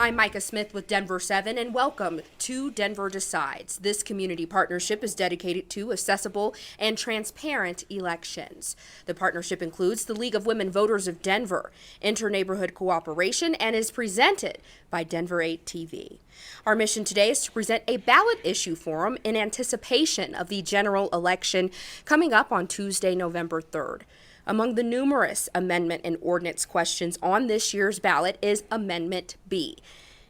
I'm Micah Smith with Denver 7, and welcome to Denver Decides. This community partnership is dedicated to accessible and transparent elections. The partnership includes the League of Women Voters of Denver, Inter-Neighborhood Cooperation, and is presented by Denver 8 TV. Our mission today is to present a ballot issue forum in anticipation of the general election coming up on Tuesday, November 3rd. Among the numerous amendment and ordinance questions on this year's ballot is Amendment B.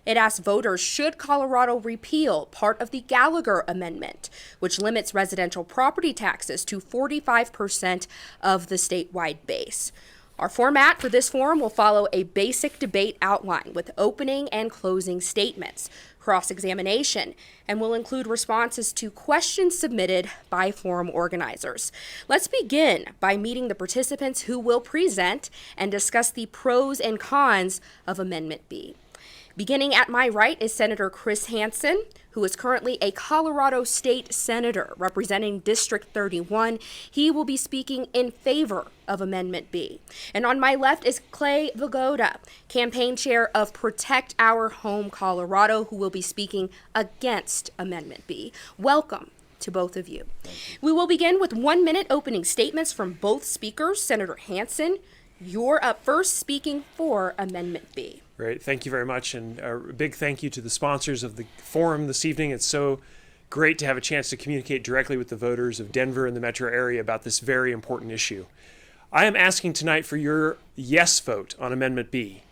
It asks voters, should Colorado repeal part of the Gallagher Amendment, which limits residential property taxes to 45% of the statewide base? Our format for this forum will follow a basic debate outline with opening and closing statements, cross-examination, and will include responses to questions submitted by forum organizers. Let's begin by meeting the participants who will present and discuss the pros and cons of Amendment B. Beginning at my right is Senator Chris Hansen, who is currently a Colorado State Senator representing District 31. He will be speaking in favor of Amendment B. And on my left is Clay Vagoda, campaign chair of Protect Our Home Colorado, who will be speaking against Amendment B. Welcome to both of you. We will begin with 1-minute opening statements from both speakers. Senator Hansen, you're up first, speaking for Amendment B. Great. Thank you very much. And a big thank you to the sponsors of the forum this evening. It's so great to have a chance to communicate directly with the voters of Denver and the metro area about this very important issue. I am asking tonight for your yes vote on Amendment B.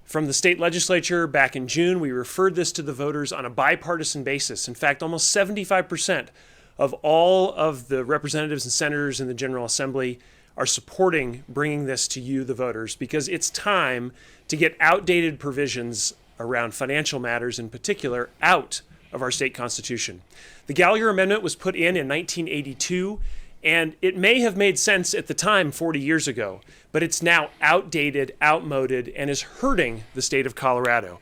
From the state legislature back in June, we referred this to the voters on a bipartisan basis. In fact, almost 75% of all of the representatives and senators in the General Assembly are supporting bringing this to you, the voters, because it's time to get outdated provisions around financial matters in particular out of our state constitution. The Gallagher Amendment was put in 1982, and it may have made sense at the time 40 years ago, but it's now outdated, outmoded, and is hurting the state of Colorado.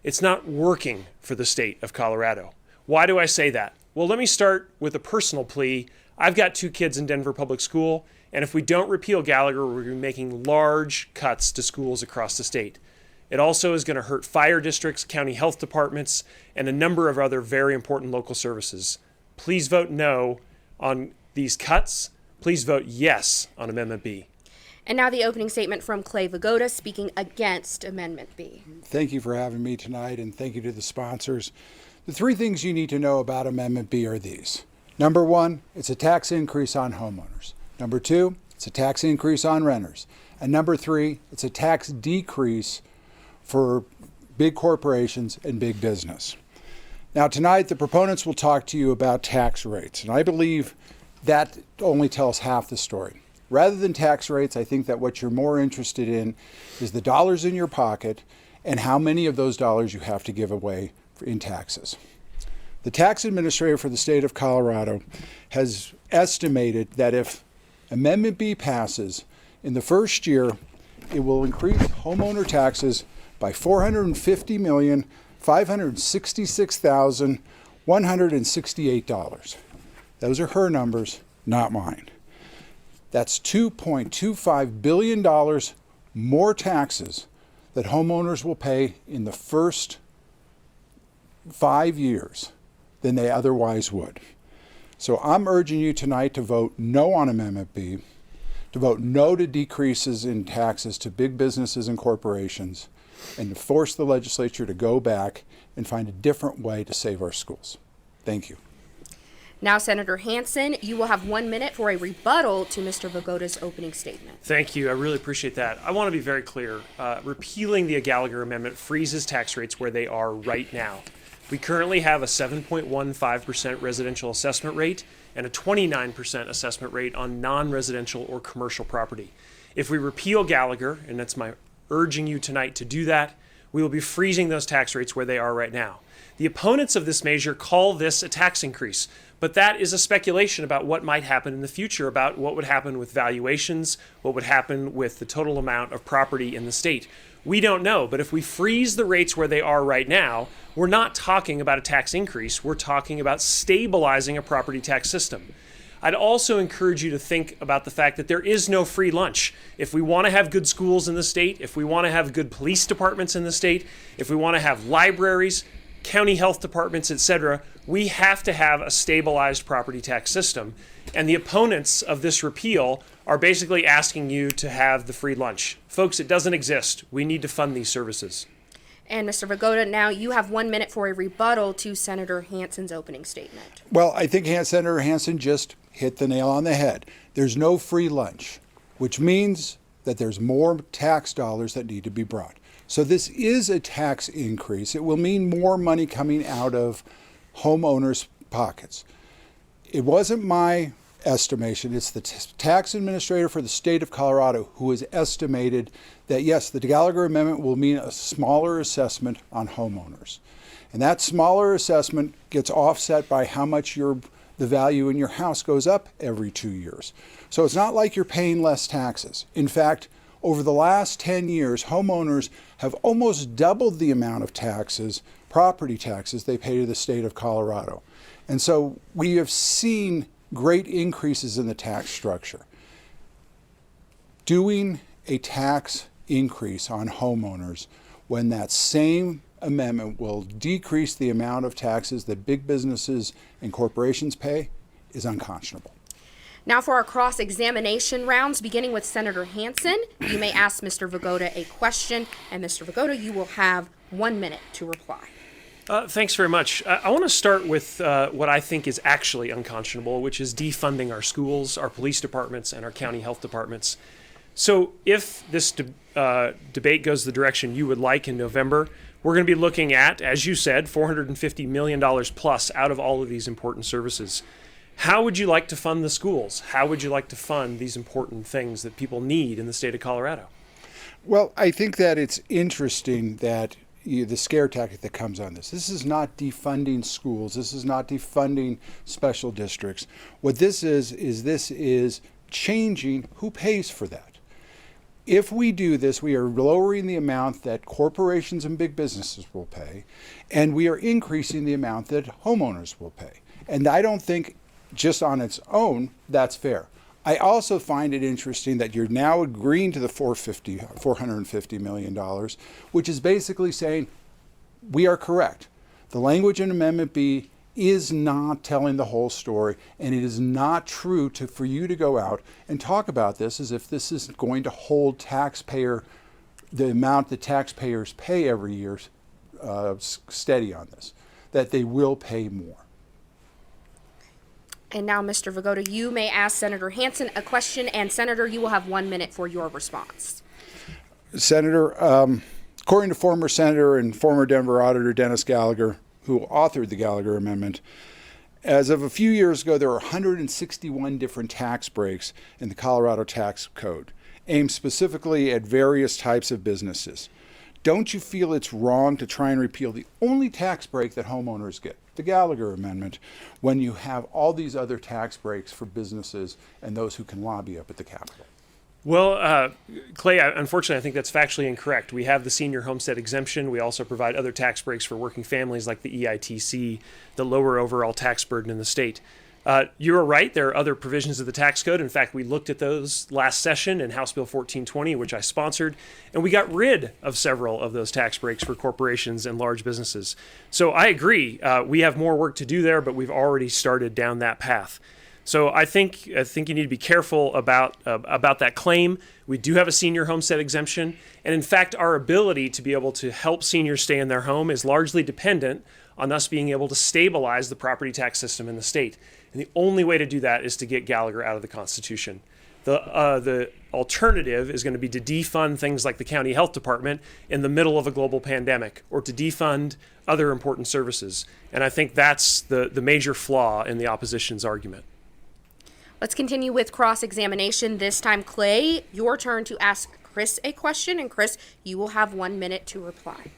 It's not working for the state of Colorado. Why do I say that? Well, let me start with a personal plea. I've got 2 kids in Denver Public School, and if we don't repeal Gallagher, we're going to be making large cuts to schools across the state. It also is going to hurt fire districts, county health departments, and a number of other very important local services. Please vote no on these cuts. Please vote yes on Amendment B. And now the opening statement from Clay Vagoda, speaking against Amendment B. Thank you for having me tonight, and thank you to the sponsors. The 3 things you need to know about Amendment B are these. Number 1, it's a tax increase on homeowners. Number 2, it's a tax increase on renters. And number 3, it's a tax decrease for big corporations and big business. Now tonight, the proponents will talk to you about tax rates, and I believe that only tells half the story. Rather than tax rates, I think that what you're more interested in is the dollars in your pocket and how many of those dollars you have to give away in taxes. The tax administrator for the state of Colorado has estimated that if Amendment B passes, in the first year, it will increase homeowner taxes by $450,566,168. Those are her numbers, not mine. That's $2.25 billion more taxes that homeowners will pay in the first 5 years than they otherwise would. So I'm urging you tonight to vote no on Amendment B, to vote no to decreases in taxes to big businesses and corporations, and to force the legislature to go back and find a different way to save our schools. Thank you. Now, Senator Hansen, you will have 1 minute for a rebuttal to Mr. Vagoda's opening statement. Thank you. I really appreciate that. I want to be very clear. Repealing the Gallagher Amendment freezes tax rates where they are right now. We currently have a 7.15% residential assessment rate and a 29% assessment rate on non-residential or commercial property. If we repeal Gallagher, and that's my urging you tonight to do that, we will be freezing those tax rates where they are right now. The opponents of this measure call this a tax increase, but that is a speculation about what might happen in the future, about what would happen with valuations, what would happen with the total amount of property in the state. We don't know, but if we freeze the rates where they are right now, we're not talking about a tax increase. We're talking about stabilizing a property tax system. I'd also encourage you to think about the fact that there is no free lunch. If we want to have good schools in the state, if we want to have good police departments in the state, if we want to have libraries, county health departments, etc., we have to have a stabilized property tax system. And the opponents of this repeal are basically asking you to have the free lunch. Folks, it doesn't exist. We need to fund these services. And Mr. Vagoda, now you have 1 minute for a rebuttal to Senator Hanson's opening statement. Well, I think Senator Hansen just hit the nail on the head. There's no free lunch, which means that there's more tax dollars that need to be brought. So this is a tax increase. It will mean more money coming out of homeowners' pockets. It wasn't my estimation. It's the tax administrator for the state of Colorado who has estimated that, yes, the Gallagher Amendment will mean a smaller assessment on homeowners. And that smaller assessment gets offset by how much the value in your house goes up every 2 years. So it's not like you're paying less taxes. In fact, over the last 10 years, homeowners have almost doubled the amount of taxes, property taxes, they pay to the state of Colorado. And so we have seen great increases in the tax structure. Doing a tax increase on homeowners when that same amendment will decrease the amount of taxes that big businesses and corporations pay is unconscionable. Now for our cross-examination rounds, beginning with Senator Hansen. You may ask Mr. Vagoda a question, and Mr. Vagoda, you will have 1 minute to reply. Thanks very much. I want to start with what I think is actually unconscionable, which is defunding our schools, our police departments, and our county health departments. So if this debate goes the direction you would like in November, we're going to be looking at, as you said, $450 million plus out of all of these important services. How would you like to fund the schools? How would you like to fund these important things that people need in the state of Colorado? Well, I think that it's interesting that the scare tactic that comes on this. This is not defunding schools. This is not defunding special districts. What this is changing who pays for that. If we do this, we are lowering the amount that corporations and big businesses will pay, and we are increasing the amount that homeowners will pay. And I don't think just on its own that's fair. I also find it interesting that you're now agreeing to the $450 million, which is basically saying we are correct. The language in Amendment B is not telling the whole story, and it is not true for you to go out and talk about this as if this is going to hold the amount the taxpayers pay every year steady on this, that they will pay more. And now, Mr. Vagoda, you may ask Senator Hansen a question, and Senator, you will have 1 minute for your response. Senator, according to former Senator and former Denver Auditor Dennis Gallagher, who authored the Gallagher Amendment, as of a few years ago, there were 161 different tax breaks in the Colorado Tax Code, aimed specifically at various types of businesses. Don't you feel it's wrong to try and repeal the only tax break that homeowners get, the Gallagher Amendment, when you have all these other tax breaks for businesses and those who can lobby up at the Capitol? Well, Clay, unfortunately, I think that's factually incorrect. We have the senior homestead exemption. We also provide other tax breaks for working families like the EITC, the lower overall tax burden in the state. You're right. There are other provisions of the tax code. In fact, we looked at those last session in House Bill 1420, which I sponsored, and we got rid of several of those tax breaks for corporations and large businesses. So I agree. We have more work to do there, but we've already started down that path. So I think you need to be careful about that claim. We do have a senior homestead exemption, and in fact, our ability to be able to help seniors stay in their home is largely dependent on us being able to stabilize the property tax system in the state. And the only way to do that is to get Gallagher out of the Constitution. The alternative is going to be to defund things like the county health department in the middle of a global pandemic, or to defund other important services. And I think that's the major flaw in the opposition's argument. Let's continue with cross-examination. This time, Clay, your turn to ask Chris a question. And Chris, you will have 1 minute to reply.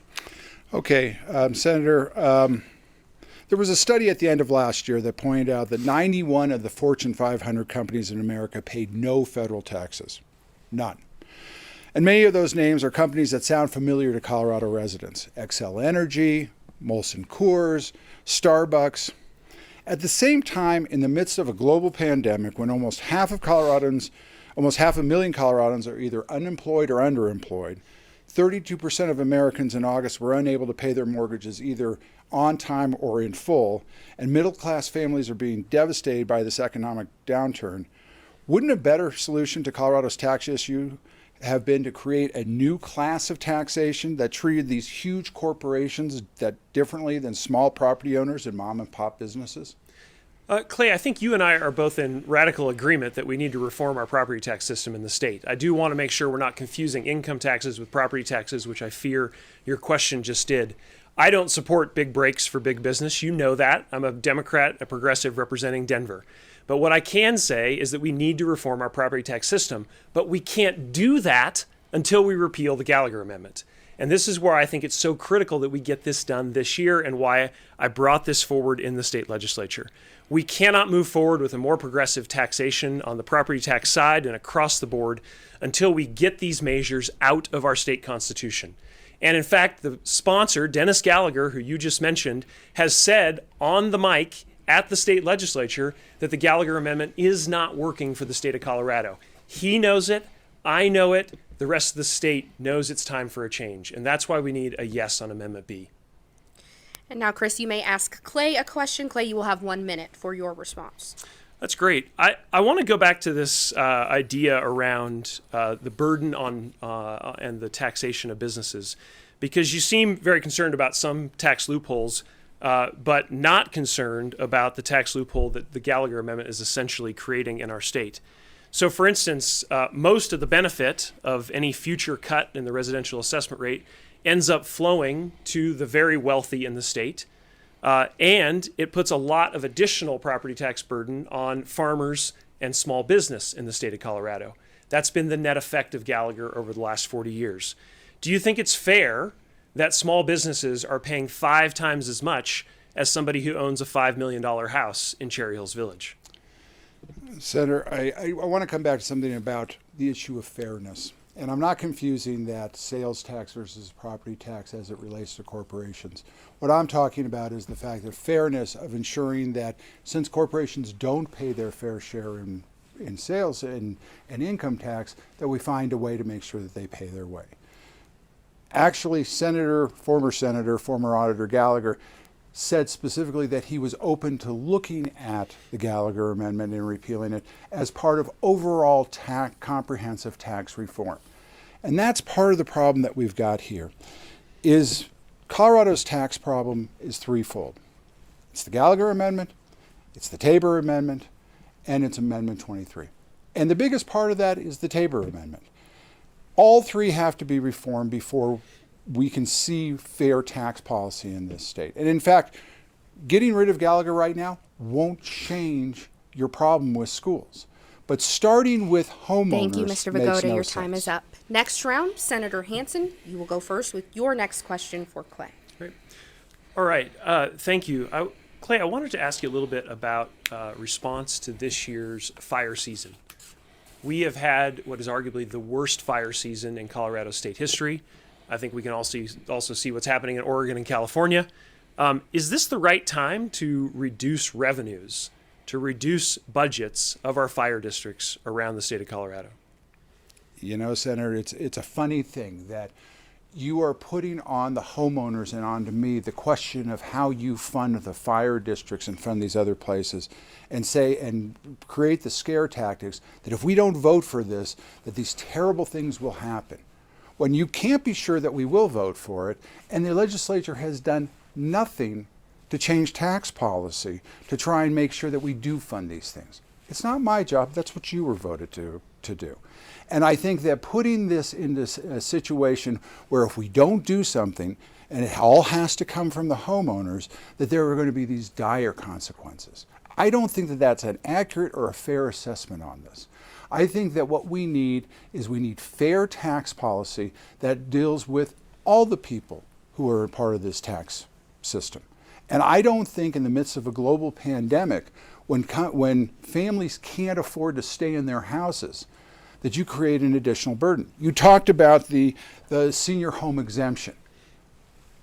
Okay, Senator, there was a study at the end of last year that pointed out that 91 of the Fortune 500 companies in America paid no federal taxes. None. And many of those names are companies that sound familiar to Colorado residents. Xcel Energy, Molson Coors, Starbucks. At the same time, in the midst of a global pandemic, when almost half a million Coloradans are either unemployed or underemployed, 32% of Americans in August were unable to pay their mortgages either on time or in full, and middle-class families are being devastated by this economic downturn. Wouldn't a better solution to Colorado's tax issue have been to create a new class of taxation that treated these huge corporations that differently than small property owners and mom and pop businesses? Clay, I think you and I are both in radical agreement that we need to reform our property tax system in the state. I do want to make sure we're not confusing income taxes with property taxes, which I fear your question just did. I don't support big breaks for big business. You know that. I'm a Democrat, a progressive representing Denver. But what I can say is that we need to reform our property tax system, but we can't do that until we repeal the Gallagher Amendment. And this is where I think it's so critical that we get this done this year and why I brought this forward in the state legislature. We cannot move forward with a more progressive taxation on the property tax side and across the board until we get these measures out of our state constitution. And in fact, the sponsor, Dennis Gallagher, who you just mentioned, has said on the mic at the state legislature that the Gallagher Amendment is not working for the state of Colorado. He knows it. I know it. The rest of the state knows it's time for a change. And that's why we need a yes on Amendment B. And now, Chris, you may ask Clay a question. Clay, you will have 1 minute for your response. That's great. I want to go back to this idea around the burden on and the taxation of businesses, because you seem very concerned about some tax loopholes, but not concerned about the tax loophole that the Gallagher Amendment is essentially creating in our state. So, for instance, most of the benefit of any future cut in the residential assessment rate ends up flowing to the very wealthy in the state, and it puts a lot of additional property tax burden on farmers and small business in the state of Colorado. That's been the net effect of Gallagher over the last 40 years. Do you think it's fair that small businesses are paying 5 times as much as somebody who owns a $5 million house in Cherry Hills Village? Senator, I want to come back to something about the issue of fairness. And I'm not confusing that sales tax versus property tax as it relates to corporations. What I'm talking about is the fact that fairness of ensuring that since corporations don't pay their fair share in sales and income tax, that we find a way to make sure that they pay their way. Actually, former Auditor Gallagher said specifically that he was open to looking at the Gallagher Amendment and repealing it as part of overall comprehensive tax reform. And that's part of the problem that we've got here, is Colorado's tax problem is threefold. It's the Gallagher Amendment, it's the Tabor Amendment, and it's Amendment 23. And the biggest part of that is the Tabor Amendment. All three have to be reformed before we can see fair tax policy in this state. And in fact, getting rid of Gallagher right now won't change your problem with schools. But starting with homeowners. Thank you, Mr. Vigoda. Your time is up. Next round, Senator Hansen, you will go first with your next question for Clay. Great. All right. Thank you. Clay, I wanted to ask you a little bit about response to this year's fire season. We have had what is arguably the worst fire season in Colorado state history. I think we can also see what's happening in Oregon and California. Is this the right time to reduce revenues, to reduce budgets of our fire districts around the state of Colorado? You know, Senator, it's a funny thing that you are putting on the homeowners and onto me the question of how you fund the fire districts and fund these other places, and create the scare tactics that if we don't vote for this, that these terrible things will happen. When you can't be sure that we will vote for it, and the legislature has done nothing to change tax policy to try and make sure that we do fund these things. It's not my job. That's what you were voted to do. And I think that putting this into a situation where if we don't do something, and it all has to come from the homeowners, that there are going to be these dire consequences. I don't think that that's an accurate or a fair assessment on this. I think that what we need is fair tax policy that deals with all the people who are a part of this tax system. And I don't think in the midst of a global pandemic, when families can't afford to stay in their houses, that you create an additional burden. You talked about the senior home exemption.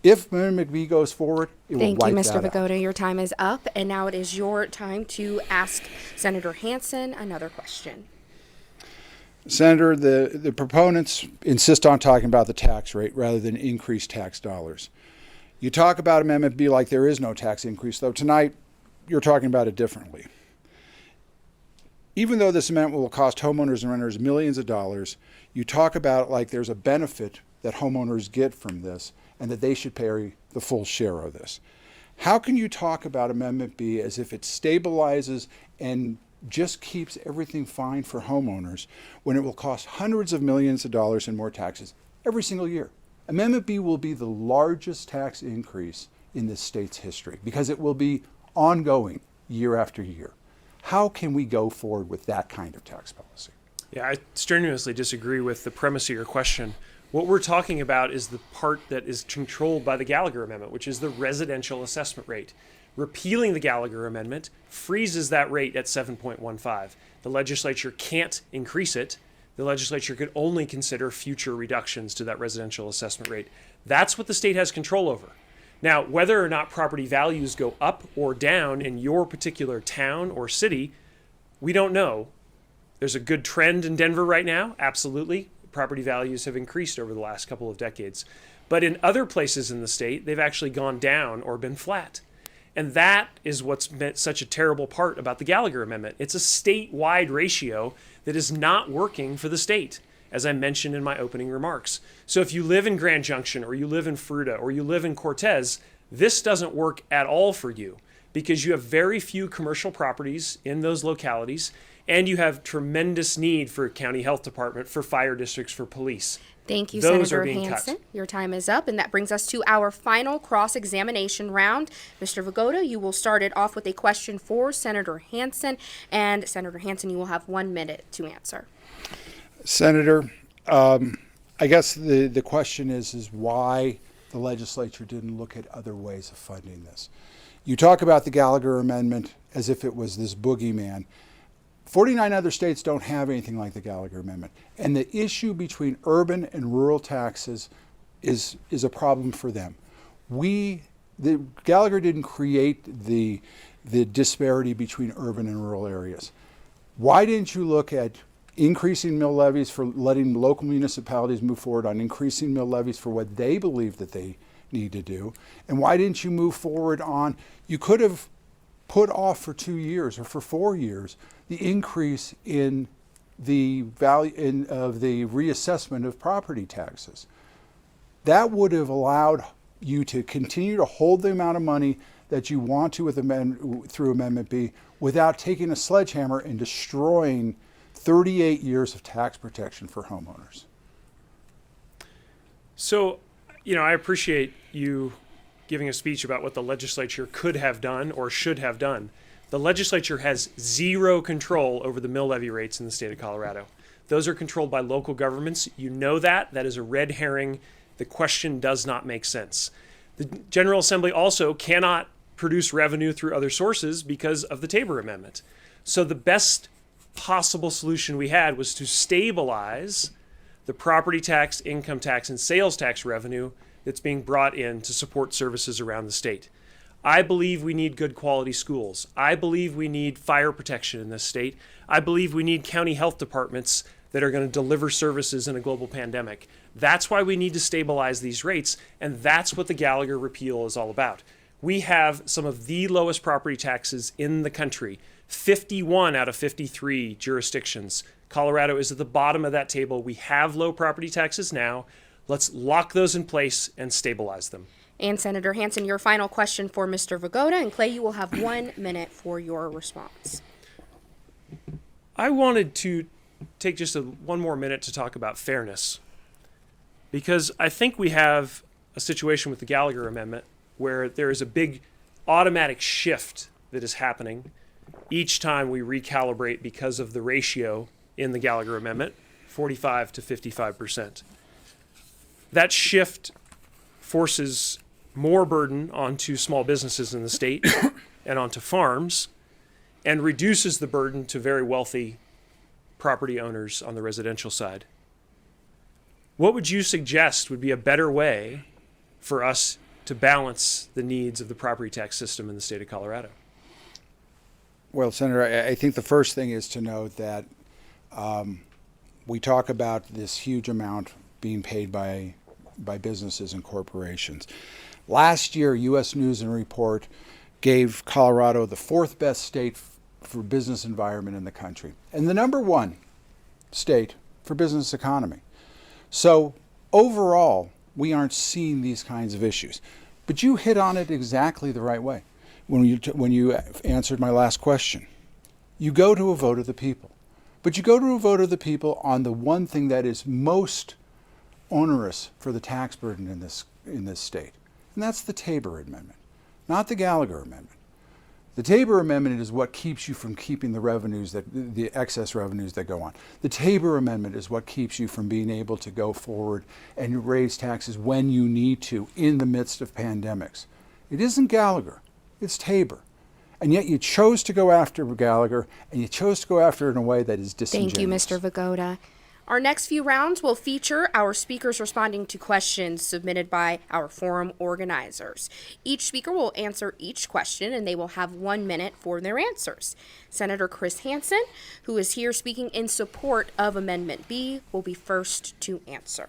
If Amendment B goes forward, it will Thank wipe you, that Mr. out. Vigoda. Your time is up, and now it is your time to ask Senator Hansen another question. Senator, the proponents insist on talking about the tax rate rather than increased tax dollars. You talk about Amendment B like there is no tax increase, though tonight you're talking about it differently. Even though this amendment will cost homeowners and renters millions of dollars, you talk about it like there's a benefit that homeowners get from this and that they should pay the full share of this. How can you talk about Amendment B as if it stabilizes and just keeps everything fine for homeowners when it will cost hundreds of millions of dollars in more taxes every single year? Amendment B will be the largest tax increase in this state's history because it will be ongoing year after year. How can we go forward with that kind of tax policy? Yeah, I strenuously disagree with the premise of your question. What we're talking about is the part that is controlled by the Gallagher Amendment, which is the residential assessment rate. Repealing the Gallagher Amendment freezes that rate at 7.15. The legislature can't increase it. The legislature could only consider future reductions to that residential assessment rate. That's what the state has control over. Now, whether or not property values go up or down in your particular town or city, we don't know. There's a good trend in Denver right now, absolutely. Property values have increased over the last couple of decades. But in other places in the state, they've actually gone down or been flat. And that is what's meant such a terrible part about the Gallagher Amendment. It's a statewide ratio that is not working for the state, as I mentioned in my opening remarks. So if you live in Grand Junction or you live in Fruita or you live in Cortez, this doesn't work at all for you because you have very few commercial properties in those localities and you have tremendous need for county health department, for fire districts, for police. Thank you, Those Senator are being Hansen. cut. Your time is up, and that brings us to our final cross-examination round. Mr. Vigoda, you will start it off with a question for Senator Hansen, and Senator Hansen, you will have 1 minute to answer. Senator, I guess the question is why the legislature didn't look at other ways of funding this. You talk about the Gallagher Amendment as if it was this boogeyman. 49 other states don't have anything like the Gallagher Amendment. And the issue between urban and rural taxes is a problem for them. Gallagher didn't create the disparity between urban and rural areas. Why didn't you look at increasing mill levies for letting local municipalities move forward on increasing mill levies for what they believe that they need to do? And why didn't you move forward on, you could have put off for 2 years or for 4 years the increase in the value of the reassessment of property taxes. That would have allowed you to continue to hold the amount of money that you want to through Amendment B without taking a sledgehammer and destroying 38 years of tax protection for homeowners. So, I appreciate you giving a speech about what the legislature could have done or should have done. The legislature has zero control over the mill levy rates in the state of Colorado. Those are controlled by local governments. You know that. That is a red herring. The question does not make sense. The General Assembly also cannot produce revenue through other sources because of the Tabor Amendment. So the best possible solution we had was to stabilize the property tax, income tax, and sales tax revenue that's being brought in to support services around the state. I believe we need good quality schools. I believe we need fire protection in this state. I believe we need county health departments that are going to deliver services in a global pandemic. That's why we need to stabilize these rates, and that's what the Gallagher repeal is all about. We have some of the lowest property taxes in the country, 51 out of 53 jurisdictions. Colorado is at the bottom of that table. We have low property taxes now. Let's lock those in place and stabilize them. And Senator Hansen, your final question for Mr. Vigoda, and Clay, you will have 1 minute for your response. I wanted to take just one more minute to talk about fairness, because I think we have a situation with the Gallagher Amendment where there is a big automatic shift that is happening each time we recalibrate because of the ratio in the Gallagher Amendment, 45 to 55%. That shift forces more burden onto small businesses in the state and onto farms, and reduces the burden to very wealthy property owners on the residential side. What would you suggest would be a better way for us to balance the needs of the property tax system in the state of Colorado? Well, Senator, I think the first thing is to note that we talk about this huge amount being paid by businesses and corporations. Last year, U.S. News and Report gave Colorado the 4th best state for business environment in the country, and the number 1 state for business economy. So overall, we aren't seeing these kinds of issues. But you hit on it exactly the right way when you answered my last question. You go to a vote of the people. But you go to a vote of the people on the one thing that is most onerous for the tax burden in this state, and that's the Tabor Amendment, not the Gallagher Amendment. The Tabor Amendment is what keeps you from keeping the excess revenues that go on. The Tabor Amendment is what keeps you from being able to go forward and raise taxes when you need to in the midst of pandemics. It isn't Gallagher, it's Tabor. And yet you chose to go after Gallagher, and you chose to go after it in a way that is disingenuous. Thank you, Mr. Vagoda. Our next few rounds will feature our speakers responding to questions submitted by our forum organizers. Each speaker will answer each question, and they will have 1 minute for their answers. Senator Chris Hansen, who is here speaking in support of Amendment B, will be first to answer.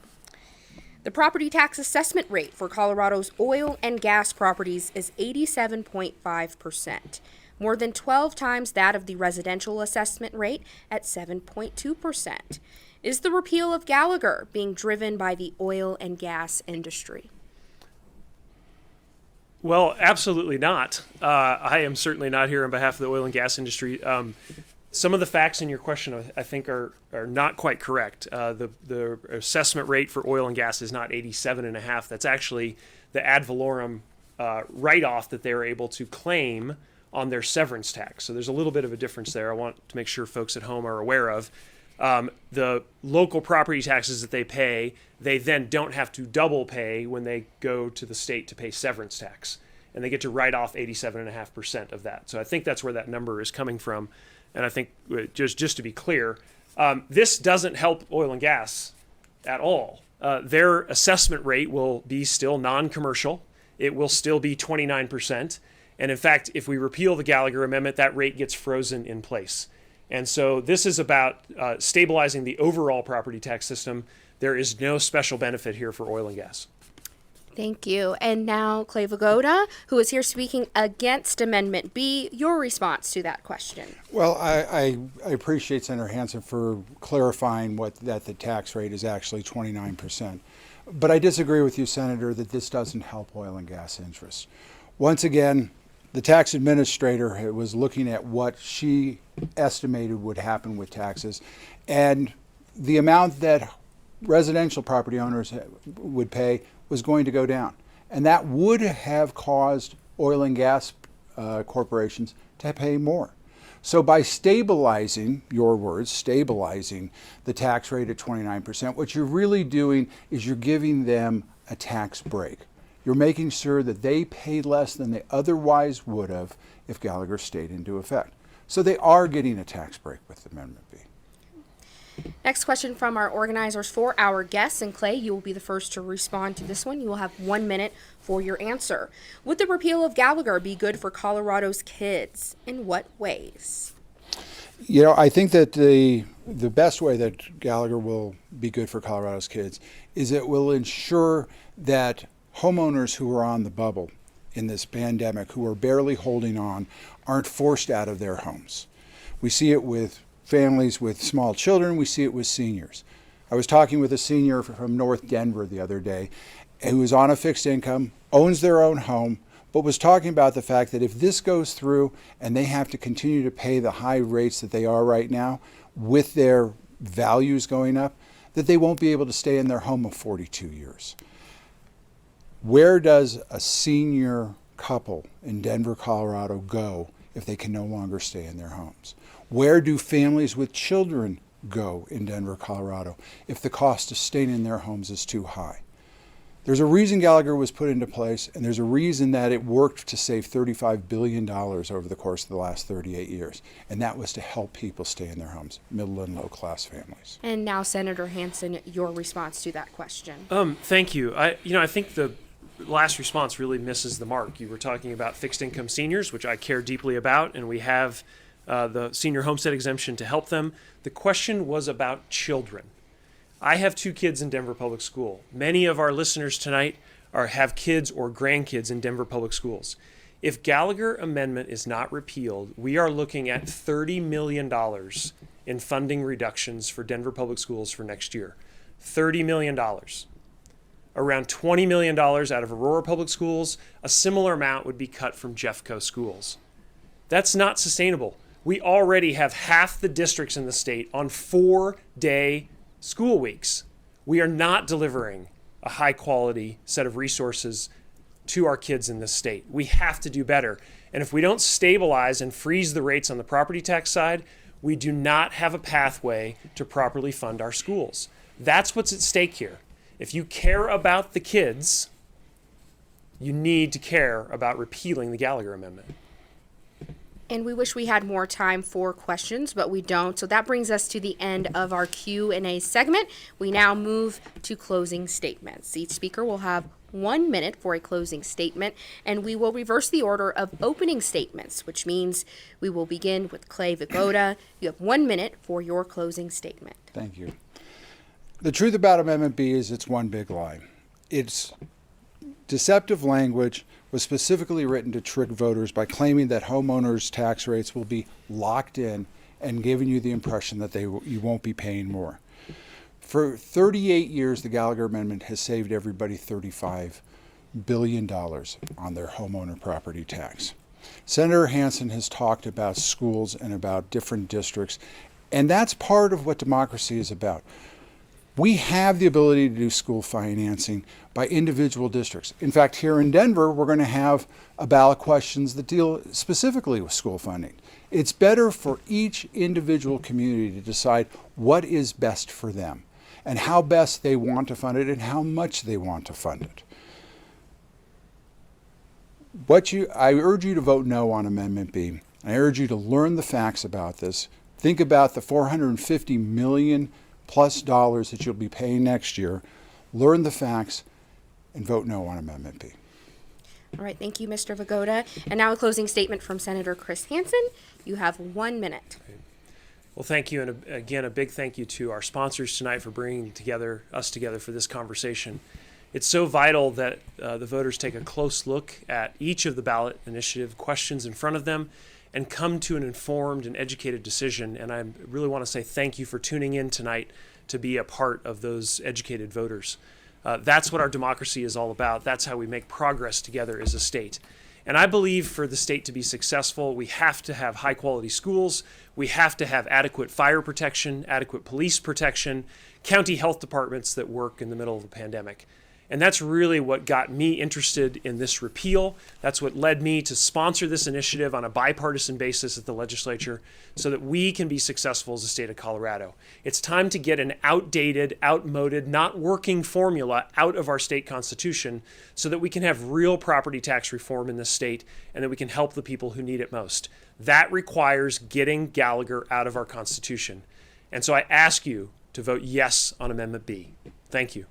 The property tax assessment rate for Colorado's oil and gas properties is 87.5%, more than 12 times that of the residential assessment rate at 7.2%. Is the repeal of Gallagher being driven by the oil and gas industry? Well, absolutely not. I am certainly not here on behalf of the oil and gas industry. Some of the facts in your question, I think, are not quite correct. The assessment rate for oil and gas is not 87.5. That's actually the ad valorem write-off that they were able to claim on their severance tax. So there's a little bit of a difference there I want to make sure folks at home are aware of. The local property taxes that they pay, they then don't have to double pay when they go to the state to pay severance tax. And they get to write off 87.5% of that. So I think that's where that number is coming from. And I think, just to be clear, this doesn't help oil and gas at all. Their assessment rate will be still non-commercial. It will still be 29%. And in fact, if we repeal the Gallagher Amendment, that rate gets frozen in place. And so this is about stabilizing the overall property tax system. There is no special benefit here for oil and gas. Thank you. And now Clay Vagoda, who is here speaking against Amendment B, your response to that question. Well, I appreciate Senator Hansen for clarifying that the tax rate is actually 29%. But I disagree with you, Senator, that this doesn't help oil and gas interests. Once again, the tax administrator was looking at what she estimated would happen with taxes, and the amount that residential property owners would pay was going to go down. And that would have caused oil and gas corporations to pay more. So by stabilizing, your words, stabilizing the tax rate at 29%, what you're really doing is you're giving them a tax break. You're making sure that they pay less than they otherwise would have if Gallagher stayed into effect. So they are getting a tax break with Amendment B. Next question from our organizers for our guests. And Clay, you will be the first to respond to this one. You will have 1 minute for your answer. Would the repeal of Gallagher be good for Colorado's kids? In what ways? You know, I think that the best way that Gallagher will be good for Colorado's kids is it will ensure that homeowners who are on the bubble in this pandemic, who are barely holding on, aren't forced out of their homes. We see it with families with small children. We see it with seniors. I was talking with a senior from North Denver the other day who is on a fixed income, owns their own home, but was talking about the fact that if this goes through and they have to continue to pay the high rates that they are right now with their values going up, that they won't be able to stay in their home of 42 years. Where does a senior couple in Denver, Colorado go if they can no longer stay in their homes? Where do families with children go in Denver, Colorado if the cost of staying in their homes is too high? There's a reason Gallagher was put into place, and there's a reason that it worked to save $35 billion over the course of the last 38 years, and that was to help people stay in their homes, middle and low-class families. And now, Senator Hansen, your response to that question. Thank you. I think the last response really misses the mark. You were talking about fixed income seniors, which I care deeply about, and we have the senior homestead exemption to help them. The question was about children. I have 2 kids in Denver Public School. Many of our listeners tonight have kids or grandkids in Denver Public Schools. If Gallagher Amendment is not repealed, we are looking at $30 million in funding reductions for Denver Public Schools for next year. $30 million. Around $20 million out of Aurora Public Schools. A similar amount would be cut from Jeffco schools. That's not sustainable. We already have half the districts in the state on 4-day school weeks. We are not delivering a high quality set of resources to our kids in this state. We have to do better. And if we don't stabilize and freeze the rates on the property tax side, we do not have a pathway to properly fund our schools. That's what's at stake here. If you care about the kids, you need to care about repealing the Gallagher Amendment. And we wish we had more time for questions, but we don't. So that brings us to the end of our Q&A segment. We now move to closing statements. Each speaker will have 1 minute for a closing statement, and we will reverse the order of opening statements, which means we will begin with Clay Vigoda. You have 1 minute for your closing statement. Thank you. The truth about Amendment B is it's one big lie. It's deceptive language was specifically written to trick voters by claiming that homeowners' tax rates will be locked in and giving you the impression that you won't be paying more. For 38 years, the Gallagher Amendment has saved everybody $35 billion on their homeowner property tax. Senator Hansen has talked about schools and about different districts, and that's part of what democracy is about. We have the ability to do school financing by individual districts. In fact, here in Denver, we're going to have a ballot questions that deal specifically with school funding. It's better for each individual community to decide what is best for them and how best they want to fund it and how much they want to fund it. I urge you to vote no on Amendment B. I urge you to learn the facts about this. Think about the $450 million plus dollars that you'll be paying next year. Learn the facts and vote no on Amendment B. All right, thank you, Mr. Vigoda. And now a closing statement from Senator Chris Hansen. You have 1 minute. Well, thank you, and again, a big thank you to our sponsors tonight for bringing us together for this conversation. It's so vital that the voters take a close look at each of the ballot initiative questions in front of them and come to an informed and educated decision. And I really want to say thank you for tuning in tonight to be a part of those educated voters. That's what our democracy is all about. That's how we make progress together as a state. And I believe for the state to be successful, we have to have high quality schools. We have to have adequate fire protection, adequate police protection, county health departments that work in the middle of a pandemic. And that's really what got me interested in this repeal. That's what led me to sponsor this initiative on a bipartisan basis at the legislature so that we can be successful as a state of Colorado. It's time to get an outdated, outmoded, not working formula out of our state constitution so that we can have real property tax reform in this state and that we can help the people who need it most. That requires getting Gallagher out of our constitution. And so I ask you to vote yes on Amendment B. Thank you.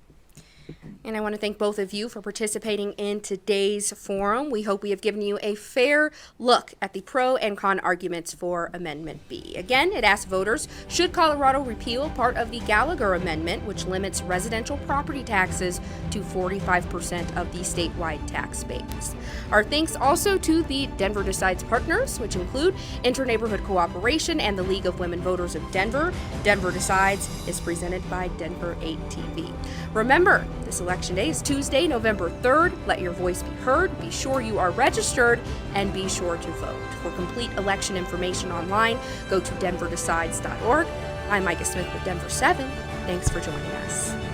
And I want to thank both of you for participating in today's forum. We hope we have given you a fair look at the pro and con arguments for Amendment B. Again, it asks voters, should Colorado repeal part of the Gallagher Amendment, which limits residential property taxes to 45% of the statewide tax base? Our thanks also to the Denver Decides partners, which include Interneighborhood Cooperation and the League of Women Voters of Denver. Denver Decides is presented by Denver 8 TV. Remember, this election day is Tuesday, November 3rd. Let your voice be heard. Be sure you are registered and be sure to vote. For complete election information online, go to denverdecides.org. I'm Micah Smith with Denver 7. Thanks for joining us.